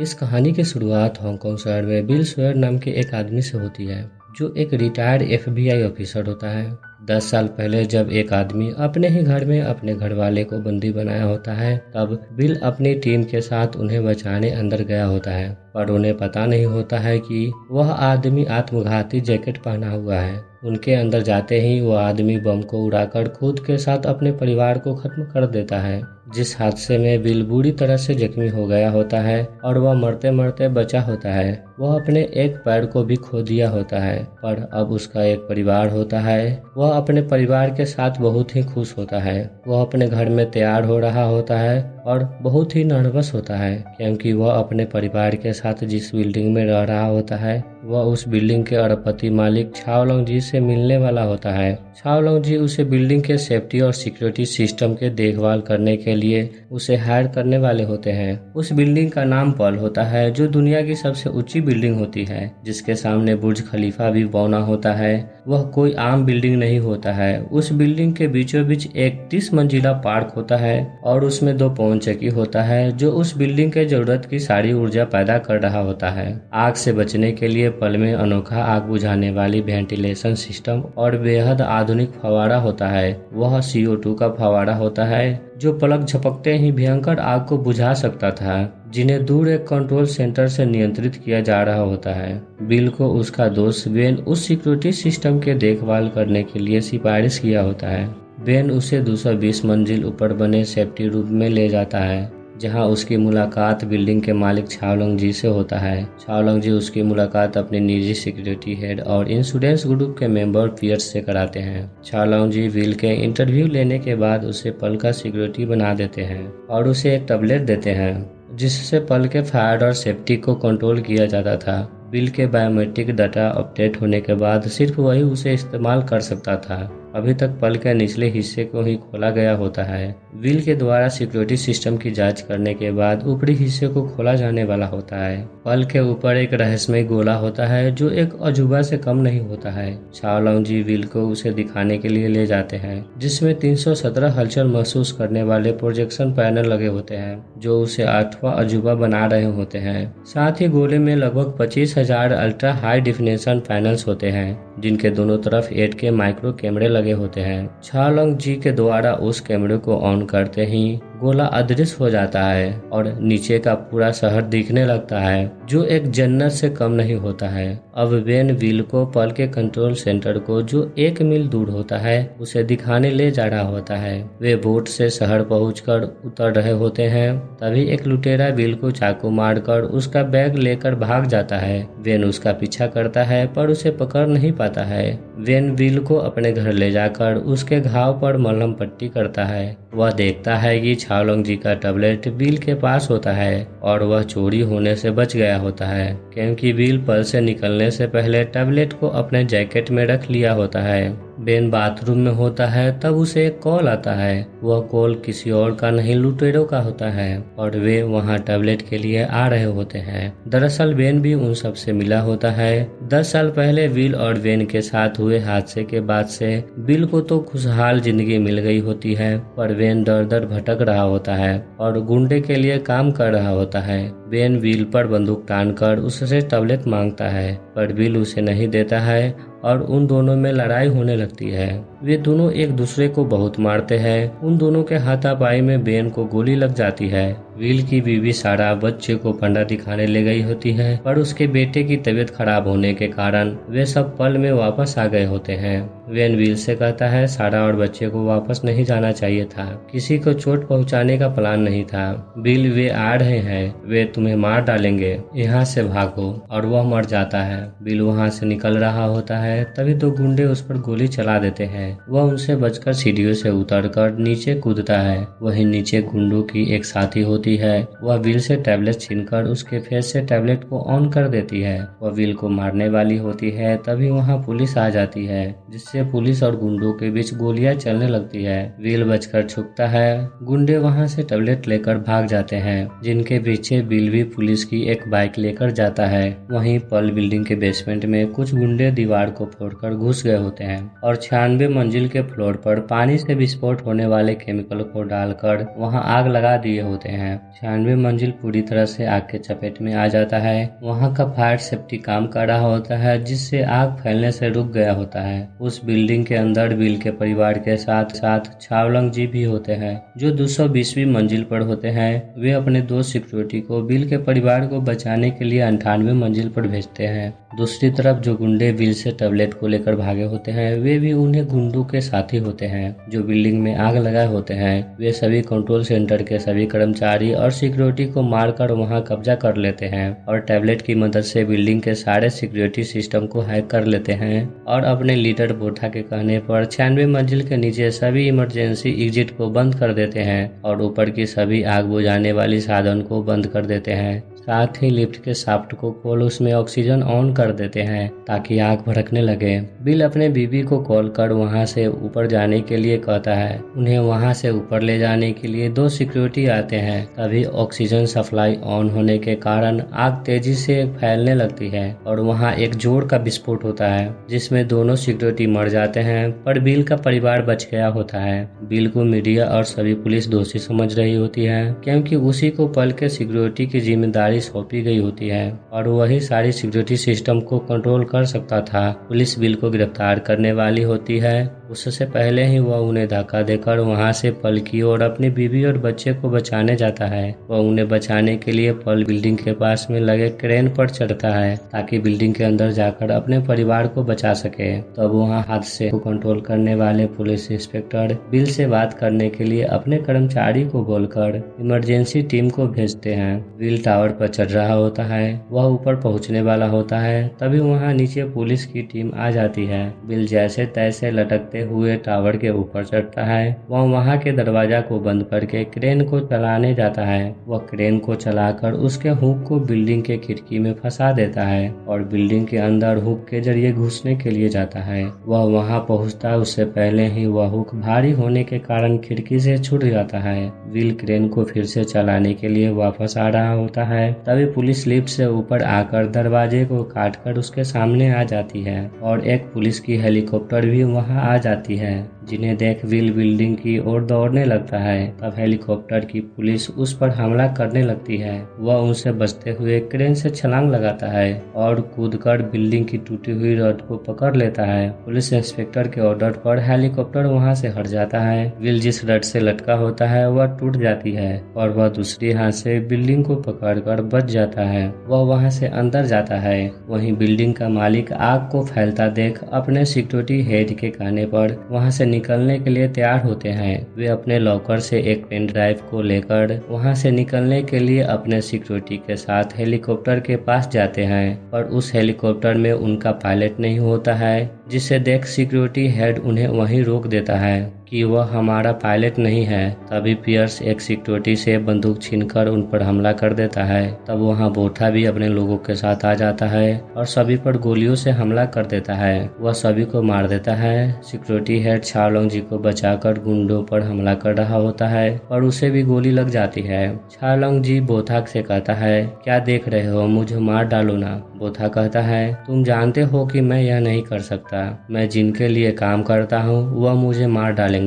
इस कहानी की शुरुआत हांगकांग शहर में बिल स्वेयर नाम के एक आदमी से होती है, जो एक रिटायर्ड FBI ऑफिसर होता है। 10 साल पहले जब एक आदमी अपने ही घर में अपने घरवाले को बंदी बनाया होता है, तब बिल अपनी टीम के साथ उन्हें बचाने अंदर गया होता है, पर उन्हें पता नहीं होता है कि वह आदमी आत्मघाती जैकेट पहना हुआ है। उनके अंदर जाते ही वह आदमी बम को उड़ाकर खुद के साथ अपने परिवार को खत्म कर देता है। जिस हादसे में बिल बुरी तरह से जख्मी हो गया होता है और वह मरते मरते बचा होता है। वह अपने एक पैर को भी खो दिया होता है, पर अब उसका एक परिवार होता है। वह अपने परिवार के साथ बहुत ही खुश होता है। वह अपने घर में तैयार हो रहा होता है और बहुत ही नर्वस होता है, क्योंकि वह अपने परिवार के साथ जिस बिल्डिंग में रह रहा होता है, वह उस बिल्डिंग के अरबपति मालिक छाओलॉन्ग जी से मिलने वाला होता है। छाओलॉन्ग जी उसे बिल्डिंग के सेफ्टी और सिक्योरिटी सिस्टम के देखभाल करने के लिए उसे हायर करने वाले होते हैं। उस बिल्डिंग का नाम पल होता है, जो दुनिया की सबसे ऊंची बिल्डिंग होती है, जिसके सामने बुर्ज खलीफा भी बना होता है। वह कोई आम बिल्डिंग नहीं होता है। उस बिल्डिंग के बीचों बीच एक 30 मंजिला पार्क होता है और उसमें 2 पवन चक्की होता है, जो उस बिल्डिंग के जरूरत की सारी ऊर्जा पैदा कर रहा होता है। आग से बचने के लिए पल में अनोखा आग बुझाने वाली वेंटिलेशन सिस्टम और बेहद आधुनिक फव्वारा होता है। वह CO2 का फव्वारा होता है, जो पलक झपकते ही भयंकर आग को बुझा सकता था, जिन्हें दूर एक कंट्रोल सेंटर से नियंत्रित किया जा रहा होता है। बिल को उसका दोस्त बेन उस सिक्योरिटी सिस्टम के देखभाल करने के लिए सिफारिश किया होता है। बेन उसे 220 मंजिल ऊपर बने सेफ्टी रूम में ले जाता है, जहां उसकी मुलाकात बिल्डिंग के मालिक छाओलॉन्ग जी से होता है। छाओलॉन्ग जी उसकी मुलाकात अपने निजी सिक्योरिटी हेड और इंश्योरेंस ग्रुप के मेंबर पियर्स से कराते हैं। छाओलॉन्ग जी बिल के इंटरव्यू लेने के बाद उसे पल का सिक्योरिटी बना देते हैं और उसे एक टैबलेट देते हैं, जिससे पल के फायर और सेफ्टी को कंट्रोल किया जाता था। बिल के बायोमेट्रिक डाटा अपडेट होने के बाद सिर्फ वही उसे इस्तेमाल कर सकता था। अभी तक पल के निचले हिस्से को ही खोला गया होता है। बिल के द्वारा सिक्योरिटी सिस्टम की जांच करने के बाद ऊपरी हिस्से को खोला जाने वाला होता है। पल के ऊपर एक रहस्यमय गोला होता है, जो एक अजूबा से कम नहीं होता है। छाओलॉन्ग जी बिल को उसे दिखाने के लिए ले जाते हैं, जिसमें 317 हलचल महसूस करने वाले प्रोजेक्शन पैनल लगे होते हैं, जो उसे 8वां अजूबा बना रहे होते हैं। साथ ही गोले में लगभग 25,000 अल्ट्रा हाई डिफिनेशन पैनल्स होते हैं, जिनके दोनों तरफ 8K माइक्रो कैमरे लगे होते हैं। छाओलॉन्ग जी के द्वारा उस कैमरे को ऑन करते ही गोला अदृश्य हो जाता है और नीचे का पूरा शहर दिखने लगता है, जो एक जन्नत से कम नहीं होता है। अब बेन बिल को पल के कंट्रोल सेंटर को, जो 1 मील दूर होता है, उसे दिखाने ले जा रहा होता है। वे बोट से शहर पहुंचकर उतर रहे होते हैं, तभी एक लुटेरा बिल को चाकू मारकर उसका बैग लेकर भाग जाता है। बेन उसका पीछा करता है, पर उसे पकड़ नहीं पाता है। बेन बिल को अपने घर ले जाकर उसके घाव पर मलहम पट्टी करता है। वह देखता है कि छाओलॉन्ग जी का टैबलेट बिल के पास होता है और वह चोरी होने से बच गया होता है, क्योंकि बिल पल से निकलने से पहले टैबलेट को अपने जैकेट में रख लिया होता है। बेन बाथरूम में होता है, तब उसे एक कॉल आता है। वह कॉल किसी और का नहीं, लुटेरों का होता है और वे वहां टैबलेट के लिए आ रहे होते हैं। दरअसल बेन भी उन सब से मिला होता है। 10 साल पहले बिल और बेन के साथ हुए हादसे के बाद से बिल को तो खुशहाल जिंदगी मिल गई होती है, पर बेन दर दर भटक रहा होता है और गुंडे के लिए काम कर रहा होता है। बेन बिल पर बंदूक तानकर उससे टैबलेट मांगता है, पर बिल उसे नहीं देता है और उन दोनों में लड़ाई होने लगती है। वे दोनों एक दूसरे को बहुत मारते हैं। उन दोनों के हाथापाई में बेन को गोली लग जाती है। विल की बीवी सारा बच्चे को फंडा दिखाने ले गई होती है, पर उसके बेटे की तबीयत खराब होने के कारण वे सब पल में वापस आ गए होते हैं। वेन विल से कहता है सारा और बच्चे को वापस नहीं जाना चाहिए था, किसी को चोट पहुंचाने का प्लान नहीं था। बिल वे आ रहे हैं, वे तुम्हें मार डालेंगे, यहाँ से भागो। और वह मर जाता है। बिल वहाँ से निकल रहा होता है, तभी 2 गुंडे उस पर गोली चला देते हैं। वह उनसे बचकर सीढ़ियों से उतरकर नीचे कूदता है। वहीं नीचे गुंडों की एक साथी होती है। वह बिल से टैबलेट छीनकर उसके फेस से टैबलेट को ऑन कर देती है। वह बिल को मारने वाली होती है, तभी वहाँ पुलिस आ जाती है, जिससे पुलिस और गुंडों के बीच गोलियां चलने लगती है। बिल बचकर छुपता है। गुंडे वहाँ से टैबलेट लेकर भाग जाते हैं, जिनके पीछे बिल भी पुलिस की एक बाइक लेकर जाता है। वहीं पल बिल्डिंग के बेसमेंट में कुछ गुंडे दीवार को फोड़कर घुस गए होते हैं और 96 मंजिल के फ्लोर पर पानी से विस्फोट होने वाले केमिकल को डालकर वहां आग लगा दिए होते हैं। 96 मंजिल पूरी तरह से आग के चपेट में आ जाता है। वहां का फायर सेफ्टी काम कर रहा होता है, जिससे आग फैलने से रुक गया होता है। उस बिल्डिंग के अंदर बिल के परिवार के साथ साथ छावलंग जी भी होते हैं, जो 220वीं मंजिल पर होते हैं। वे अपने 2 सिक्योरिटी को बिल के परिवार को बचाने के लिए 98 मंजिल पर भेजते हैं। दूसरी तरफ जो गुंडे बिल से टैबलेट को लेकर भागे होते हैं, वे भी उन्हें गुंडों के साथी होते हैं जो बिल्डिंग में आग लगाए होते हैं। वे सभी कंट्रोल सेंटर के सभी कर्मचारी और सिक्योरिटी को मारकर वहां कब्जा कर लेते हैं और टैबलेट की मदद से बिल्डिंग के सारे सिक्योरिटी सिस्टम को हैक कर लेते हैं और अपने लीडर बोठा के कहने पर 96 मंजिल के नीचे सभी इमरजेंसी एग्जिट को बंद कर देते हैं और ऊपर की सभी आग बुझाने वाली साधन को बंद कर देते हैं। साथ ही लिफ्ट के शाफ्ट को खोल उसमें ऑक्सीजन ऑन कर देते हैं ताकि आग भड़कने लगे। बिल अपने बीबी को कॉल कर वहां से ऊपर जाने के लिए कहता है। उन्हें वहां से ऊपर ले जाने के लिए 2 सिक्योरिटी आते हैं। तभी ऑक्सीजन सप्लाई ऑन होने के कारण आग तेजी से फैलने लगती है और वहां एक जोर का विस्फोट होता है, जिसमें दोनों सिक्योरिटी मर जाते हैं, पर बिल का परिवार बच गया होता है। बिल को मीडिया और सभी पुलिस दोषी समझ रही होती है, क्योंकि उसी को पल के सिक्योरिटी की जिम्मेदारी सौंपी गई होती है और वही सारी सिक्योरिटी सिस्टम को कंट्रोल कर सकता था। पुलिस बिल को गिरफ्तार करने वाली होती है। उससे पहले ही वह उन्हें धक्का देकर वहां से पल की ओर अपनी बीवी और बच्चे को बचाने जाता है। वह उन्हें बचाने के लिए पल बिल्डिंग के पास में लगे क्रेन पर चढ़ता है ताकि बिल्डिंग के अंदर जाकर अपने परिवार को बचा सके। तब वहां हादसे को कंट्रोल करने वाले पुलिस इंस्पेक्टर बिल से बात करने के लिए अपने कर्मचारी को बोलकर इमरजेंसी टीम को भेजते हैं। बिल टावर पर चढ़ रहा होता है, वह ऊपर पहुंचने वाला होता है। तभी वहां नीचे पुलिस की टीम आ जाती है। बिल जैसे तैसे लटकते हुए टावर के ऊपर चढ़ता है। वह वहां के दरवाजा को बंद करके क्रेन को चलाने जाता है। वह क्रेन को चलाकर उसके हुक को बिल्डिंग के खिड़की में फंसा देता है और बिल्डिंग के अंदर हुक के जरिए घुसने के लिए जाता है। वह वहां पहुंचता है उससे पहले ही वह हुक भारी होने के कारण खिड़की से छूट जाता है। बिल क्रेन को फिर से चलाने के लिए वापस आ रहा होता है। तभी पुलिस लिफ्ट से ऊपर आकर दरवाजे को काटकर उसके सामने आ जाती है और एक पुलिस की हेलीकॉप्टर भी वहां आ जाती है, जिन्हें देख विल बिल्डिंग की ओर दौड़ने लगता है। तब हेलीकॉप्टर की पुलिस उस पर हमला करने लगती है। वह उनसे बचते हुए क्रेन से छलांग लगाता है और कूदकर बिल्डिंग की टूटी हुई रॉड को पकड़ लेता है। पुलिस इंस्पेक्टर के ऑर्डर पर हेलीकॉप्टर वहां से हट जाता है। विल जिस रड से लटका होता है वह टूट जाती है और वह दूसरी हाथ से बिल्डिंग को पकड़कर बच जाता है। वह वहां से अंदर जाता है। वहीं बिल्डिंग का मालिक आग को फैलता देख अपने सिक्योरिटी हेड के कहने पर वहां से निकलने के लिए तैयार होते हैं। वे अपने लॉकर से एक पेन ड्राइव को लेकर वहां से निकलने के लिए अपने सिक्योरिटी के साथ हेलीकॉप्टर के पास जाते हैं, पर उस हेलीकॉप्टर में उनका पायलट नहीं होता है, जिसे देख सिक्योरिटी हेड उन्हें वहीं रोक देता है कि वह हमारा पायलट नहीं है। तभी पियर्स एक सिक्योरिटी से बंदूक छीनकर उन पर हमला कर देता है। तब वहां बोठा भी अपने लोगों के साथ आ जाता है और सभी पर गोलियों से हमला कर देता है। वह सभी को मार देता है। सिक्योरिटी हेड छावलंग जी को बचाकर गुंडों पर हमला कर रहा होता है और उसे भी गोली लग जाती है। छावलंग जी बोथा से कहता है, क्या देख रहे हो, मुझे मार डालो ना। बोथा कहता है, तुम जानते हो कि मैं यह नहीं कर सकता। मैं जिनके लिए काम करता हूँ वह मुझे मार डालेंगे।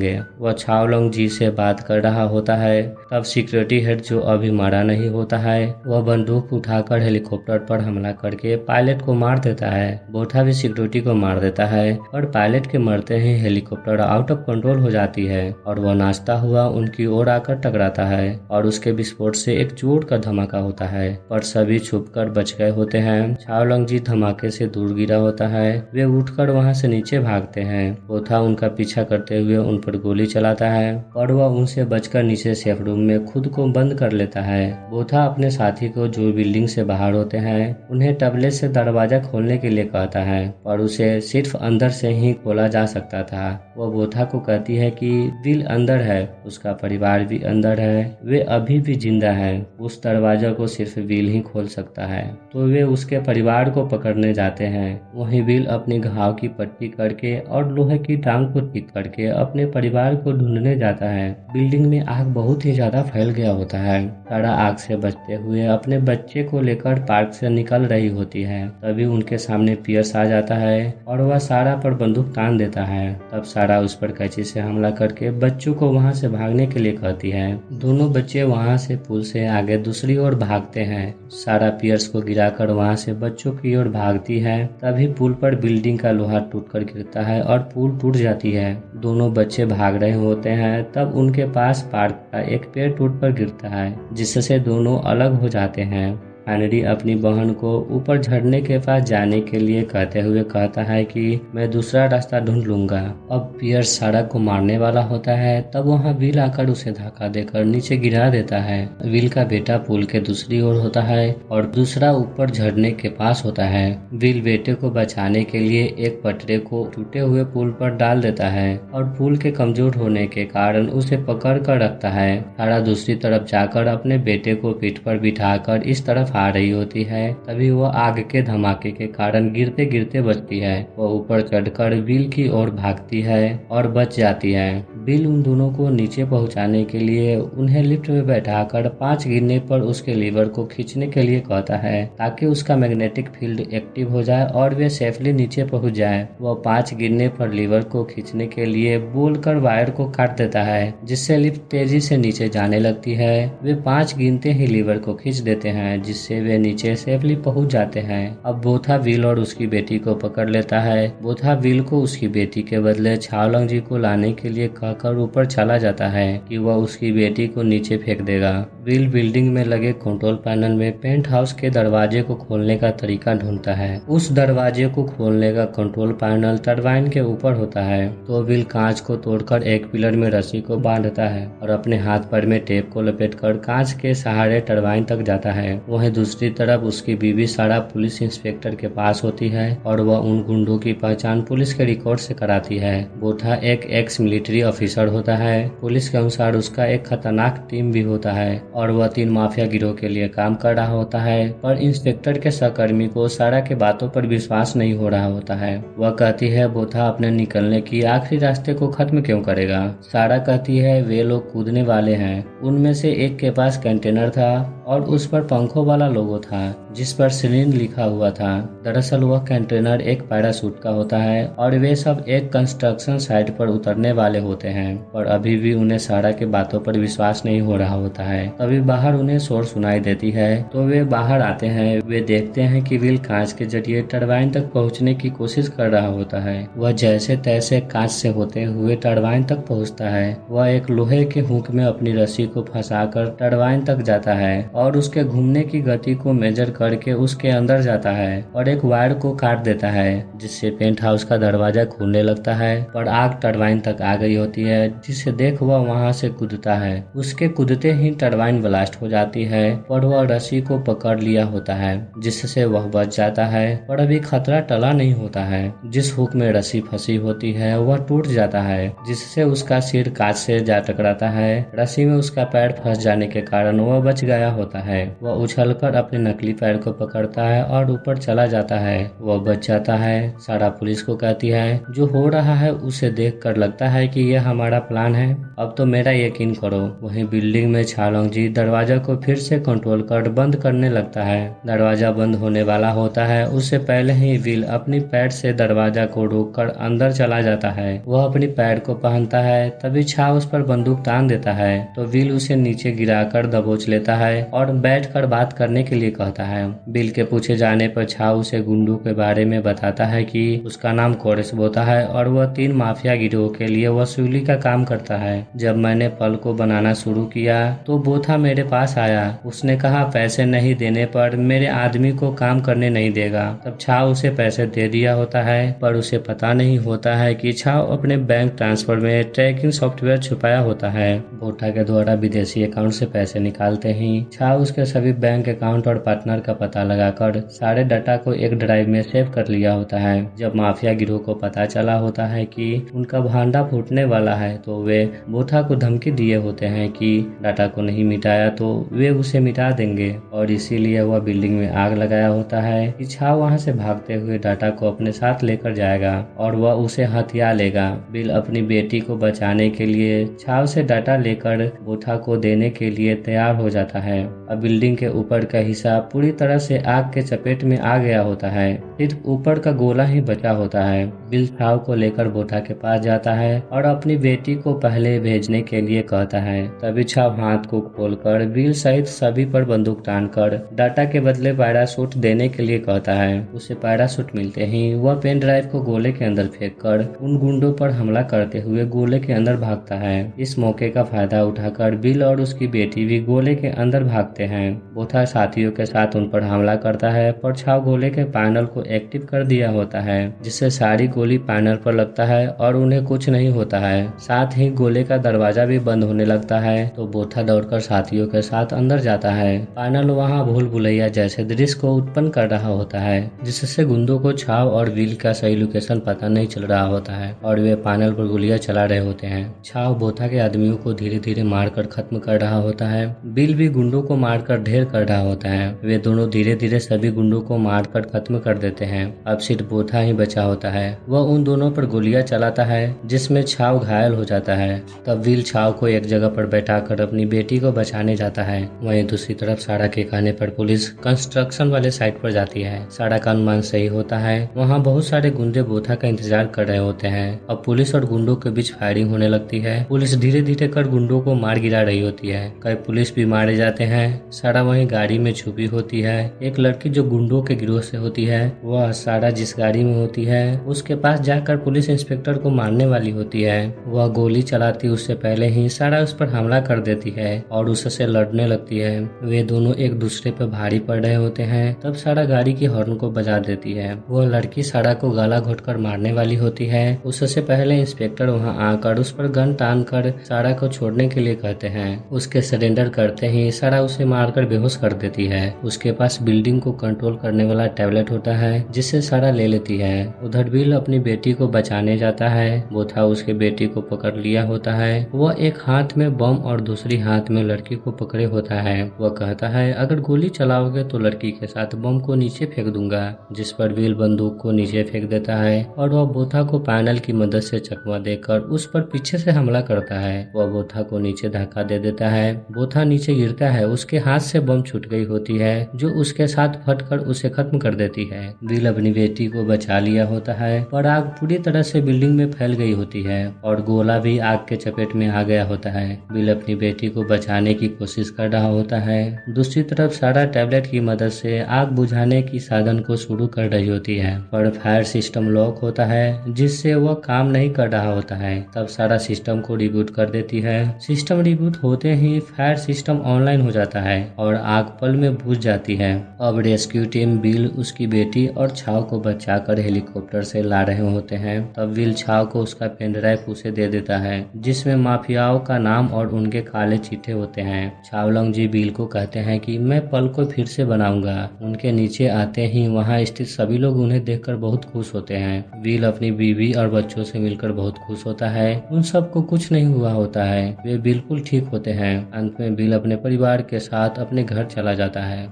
वह छावलंग जी से बात कर रहा होता है। तब सिक्योरिटी हेड, जो अभी मारा नहीं होता है, वह बंदूक उठाकर हेलीकॉप्टर पर हमला करके पायलट को मार देता है। बोठा भी सिक्योरिटी को मार देता है और पायलट के मरते ही हेलीकॉप्टर आउट ऑफ कंट्रोल हो जाती है और वह नाचता हुआ उनकी ओर आकर टकराता है और उसके विस्फोट से एक जोर का धमाका होता है, पर सभी छुपकर बच गए होते हैं। छावलंग जी धमाके से दूर गिरा होता है। वे उठकर वहां से नीचे भागते हैं। बोथा उनका पीछा करते हुए उन पर गोली चलाता है और वह उनसे बचकर नीचे सेफ रूम में खुद को बंद कर लेता है। बोथा अपने साथी को, जो बिल्डिंग से बाहर होते हैं, उन्हें टैबलेट से दरवाजा खोलने के लिए कहता है, पर उसे सिर्फ अंदर से ही खोला जा सकता था। वह बोथा को कहती है कि विल अंदर है, उसका परिवार भी अंदर है, वे अभी भी जिंदा है, उस दरवाजा को सिर्फ विल ही खोल सकता है। तो वे उसके परिवार को पकड़ने जाते हैं। वहीं विल अपनी घाव की पट्टी करके और लोहे की टांग को ठीक करके अपने परिवार को ढूंढने जाता है। बिल्डिंग में आग बहुत ही ज्यादा फैल गया होता है। सारा आग से बचते हुए अपने बच्चे को लेकर पार्क से निकल रही होती है। तभी उनके सामने पियर्स आ जाता है और वह सारा पर बंदूक तान देता है। तब सारा उस पर कैंची से हमला करके बच्चों को वहां से भागने के लिए कहती है। दोनों बच्चे वहां से पुल से आगे दूसरी ओर भागते हैं। सारा पियर्स को गिराकर वहां से बच्चों की ओर भागती है। तभी पुल पर बिल्डिंग का लोहा टूटकर गिरता है और पुल टूट जाती है। दोनों बच्चे भाग रहे होते हैं। तब उनके पास पार्क का एक पेड़ टूट कर गिरता है, जिससे दोनों अलग हो जाते हैं। हेनरी अपनी बहन को ऊपर झरने के पास जाने के लिए कहते हुए कहता है कि मैं दूसरा रास्ता ढूंढ लूंगा। अब पियर्स सारा को मारने वाला होता है। तब वहां विल आकर उसे धक्का देकर नीचे गिरा देता है। विल का बेटा पुल के दूसरी ओर होता है और दूसरा ऊपर झरने के पास होता है। विल बेटे को बचाने के लिए एक पटरे को टूटे हुए पुल पर डाल देता है और पुल के कमजोर होने के कारण उसे पकड़ कर रखता है। सारा दूसरी तरफ जाकर अपने बेटे को पीठ पर बिठाकर इस तरफ आ रही होती है। तभी वह आग के धमाके के कारण गिरते गिरते बचती है। वह ऊपर चढ़कर बिल की ओर भागती है और बच जाती है। बिल उन दोनों को नीचे पहुंचाने के लिए उन्हें लिफ्ट में बैठाकर 5 गिरने पर उसके लीवर को खींचने के लिए कहता है, ताकि उसका मैग्नेटिक फील्ड एक्टिव हो जाए और वे सेफली नीचे पहुंच जाए। वह 5 गिरने पर लीवर को खींचने के लिए बोलकर वायर को काट देता है, जिससे लिफ्ट तेजी से नीचे जाने लगती है। वे 5 गिनते ही लीवर को खींच देते हैं, जिससे वे नीचे सेफली पहुंच जाते हैं। अब बोथा विल और उसकी बेटी को पकड़ लेता है। बोथा विल को उसकी बेटी के बदले छाओलंग जी को लाने के लिए कहकर ऊपर चला जाता है कि वह उसकी बेटी को नीचे फेंक देगा। विल बिल्डिंग में लगे कंट्रोल पैनल में पेंट हाउस के दरवाजे को खोलने का तरीका ढूंढता है। उस दरवाजे को खोलने का कंट्रोल पैनल टरबाइन के ऊपर होता है। तो विल कांच को तोड़कर एक पिलर में रस्सी को बांधता है और अपने हाथ पैर में टेप को लपेटकर कांच के सहारे टरबाइन तक जाता है। वहीं दूसरी तरफ उसकी बीवी सारा पुलिस इंस्पेक्टर के पास होती है और वह उन गुंडों की पहचान पुलिस के रिकॉर्ड से कराती है। बोथा एक एक्स मिलिट्री ऑफिसर होता है। पुलिस के अनुसार उसका एक खतरनाक टीम भी होता है और वह 3 माफिया गिरोह के लिए काम कर रहा होता है। पर इंस्पेक्टर के सहकर्मी को सारा के बातों पर विश्वास नहीं हो रहा होता है। वह कहती है बोथा अपने निकलने की आखिरी रास्ते को खत्म क्यों करेगा। सारा कहती है वे लोग कूदने वाले हैं। उनमें से एक के पास कंटेनर था और उस पर पंखों वाला लोगो था, जिस पर सिलिन लिखा हुआ था। दरअसल वह कंटेनर एक पैराशूट का होता है और वे सब एक कंस्ट्रक्शन साइट पर उतरने वाले होते हैं। पर अभी भी उन्हें सारा के बातों पर विश्वास नहीं हो रहा होता है। तभी बाहर उन्हें शोर सुनाई देती है तो वे बाहर आते हैं। वे देखते हैं कि विल कांच के जरिए टरबाइन तक पहुंचने की कोशिश कर रहा होता है। वह जैसे तैसे कांच से होते हुए टरबाइन तक पहुंचता है। वह एक लोहे के हुक में अपनी रस्सी को फंसाकर टरबाइन तक जाता है और उसके घूमने की गति को मेजर करके उसके अंदर जाता है और एक वायर को काट देता है, जिससे पेंट हाउस का दरवाजा खुलने लगता है। पर आग टरबाइन तक आ गई होती है, जिसे देख वह वहां से कूदता है। उसके कूदते ही टरबाइन ब्लास्ट हो जाती है पर वह रस्सी को पकड़ लिया होता है, जिससे वह बच जाता है। पर अभी खतरा टला नहीं होता है। जिस हुक में रस्सी फंसी होती है वह टूट जाता है, जिससे उसका सिर कांच से जा टकराता है। रस्सी में उसका पैर फंस जाने के कारण वह बच गया होता है। वह उछलकर अपने नकली पैर को पकड़ता है और ऊपर चला जाता है। वह बच जाता है। सारा पुलिस को कहती है जो हो रहा है उसे देखकर लगता है कि यह हमारा प्लान है, अब तो मेरा यकीन करो। वहीं बिल्डिंग में छाओलंग जी दरवाजा को फिर से कंट्रोल कर बंद करने लगता है। दरवाजा बंद होने वाला होता है उससे पहले ही विल अपनी पैर से दरवाजा को रोककर अंदर चला जाता है। वह अपनी पैर को पहनता है। तभी छाओ उस पर बंदूक तान देता है तो विल उसे नीचे गिराकर दबोच लेता है और बैठकर बात करने के लिए कहता है। बिल के पूछे जाने पर छाओ उसे गुंडों के बारे में बताता है कि उसका नाम कोरेस बोता है और वह 3 माफिया गिरोह के लिए वसूली का काम करता है। जब मैंने पल को बनाना शुरू किया तो बोथा मेरे पास आया। उसने कहा पैसे नहीं देने पर मेरे आदमी को काम करने नहीं देगा। तब छाओ उसे पैसे दे दिया होता है, पर उसे पता नहीं होता है कि छाओ अपने बैंक ट्रांसफर में ट्रैकिंग सॉफ्टवेयर छुपाया होता है। बोथा के द्वारा विदेशी अकाउंट से पैसे निकालते ही छाओ उसके सभी बैंक अकाउंट और पार्टनर का पता लगाकर सारे डाटा को एक ड्राइव में सेव कर लिया होता है। जब माफिया गिरोह को पता चला होता है कि उनका भांडा फूटने वाला है तो वे बोथा को धमकी दिए होते हैं कि डाटा को नहीं मिटाया तो वे उसे मिटा देंगे, और इसीलिए वह बिल्डिंग में आग लगाया होता है कि छाव वहां से भागते हुए डाटा को अपने साथ लेकर जाएगा और वह उसे हथिया लेगा। बिल अपनी बेटी को बचाने के लिए छाव से डाटा लेकर बोथा को देने के लिए तैयार हो जाता है। अब बिल्डिंग के ऊपर का हिस्सा पूरी तरह से आग के चपेट में आ गया होता है, सिर्फ ऊपर का गोला ही बचा होता है। बिल छाव को लेकर बोथा के पास जाता है और अपनी बेटी को पहले भेजने के लिए कहता है। तभी छाव हाथ को खोलकर बिल सहित सभी पर बंदूक तानकर डाटा के बदले पैराशूट देने के लिए कहता है। उसे पैराशूट मिलते ही वह पेन ड्राइव को गोले के अंदर फेंककर उन गुंडों पर हमला करते हुए गोले के अंदर भागता है। इस मौके का फायदा उठाकर बिल और उसकी बेटी भी गोले के अंदर भागते हैं। बोथा साथियों के साथ उन पर हमला करता है, पर छाव गोले के पैनल को एक्टिव कर दिया होता है, जिससे सारी गोली पैनल पर लगता है और उन्हें कुछ नहीं होता है। साथ ही गोले का दरवाजा भी बंद होने लगता है तो बोथा दौड़कर साथियों के साथ अंदर जाता है। पैनल वहां भूल भुलैया जैसे दृश्य को उत्पन्न कर रहा होता है, जिससे गुंडों को छाव और बिल का सही लोकेशन पता नहीं चल रहा होता है और वे पैनल पर गोलियां चला रहे होते हैं। छाव बोथा के आदमियों को धीरे धीरे मारकर खत्म कर रहा होता है। बिल भी गुंडों को मारकर ढेर कर रहा होता है। वे दोनों धीरे धीरे सभी गुंडों को मारकर खत्म कर देते हैं। अब सिर्फ बोथा ही बचा होता है। वह उन दोनों पर गोलियां चलाता है, जिसमें छाव घायल हो जाता है। तब बिल छाव को एक जगह पर बैठाकर अपनी बेटी को बचाने जाता है। वहीं दूसरी तरफ सारा के कहने पर पुलिस कंस्ट्रक्शन वाले साइट पर जाती है। सारा का अनुमान सही होता है। वहाँ बहुत सारे गुंडे बोथा का इंतजार कर रहे होते हैं। अब पुलिस और गुंडों के बीच फायरिंग होने लगती है। पुलिस धीरे धीरे कर गुंडों को मार गिरा रही होती है। कई पुलिस भी मारे जाते हैं। सारा वहीं गाड़ी में छुपी होती है। एक लड़की जो गुंडों के गिरोह से होती है, वह सारा जिस गाड़ी में होती है उसके पास जाकर पुलिस इंस्पेक्टर को मारने वाली होती है। वह गोली चलाती उससे पहले ही सारा उस पर हमला कर देती है और उससे लड़ने लगती है। वे दोनों एक दूसरे पर भारी पड़ रहे होते हैं। तब सारा गाड़ी की हॉर्न को बजा देती है। वह लड़की सारा को गला घोटकर मारने वाली होती है। उससे पहले इंस्पेक्टर वहां आकर उस पर गन तान कर सारा को छोड़ने के लिए कहते हैं। उसके सरेंडर करते ही सारा उसे मारकर बेहोश कर देती है। उसके पास बिल्डिंग को कंट्रोल करने वाला टैबलेट होता है, जिसे सारा ले लेती है। उधर बिल अपनी बेटी को बचाने जाता है। बोथा उसके बेटी को पकड़ लिया होता है। वह एक हाथ में बम और दूसरी हाथ में लड़की को पकड़े होता है। वह कहता है, अगर गोली चलाओगे तो लड़की के साथ बम को नीचे फेंक दूंगा, जिस पर बिल बंदूक को नीचे फेंक देता है और वह बोथा को पैनल की मदद से चकमा देकर उस पर पीछे से हमला करता है। वह बोथा को नीचे धक्का दे देता है। बोथा नीचे गिरता है। उसके हाथ से बम छूट गई होती है, जो उसके साथ फटकर उसे खत्म कर देती है। बिल अपनी बेटी को बचा लिया होता है, पर आग पूरी तरह से बिल्डिंग में फैल गई होती है और गोला भी आग के चपेट में आ गया होता है। बिल अपनी बेटी को बचाने की कोशिश कर रहा होता है। दूसरी तरफ सारा टैबलेट की मदद से आग बुझाने की साधन को शुरू कर रही होती है, पर फायर सिस्टम लॉक होता है, जिससे वह काम नहीं कर रहा होता है। तब सारा सिस्टम को रिबूट कर देती है। सिस्टम रिबूट होते ही फायर सिस्टम ऑनलाइन हो जाता है और आग पल में बुझ जाती है। अब रेस्क्यू टीम बिल, उसकी बेटी और छाव को बचाकर हेलीकॉप्टर से ला रहे होते हैं। तब बिल छाव को उसका पेन ड्राइव उसे दे देता है, जिसमें माफियाओं का नाम और उनके काले चीटे होते हैं। छावलंग जी बिल को कहते हैं कि मैं पल को फिर से बनाऊंगा। उनके नीचे आते ही वहां स्थित सभी लोग उन्हें देखकर बहुत खुश होते हैं। बिल अपनी बीवी और बच्चों से मिलकर बहुत खुश होता है। उन सबको कुछ नहीं हुआ होता है। वे बिल्कुल ठीक होते हैं। अंत में बिल अपने परिवार के साथ अपने घर चला जाता है।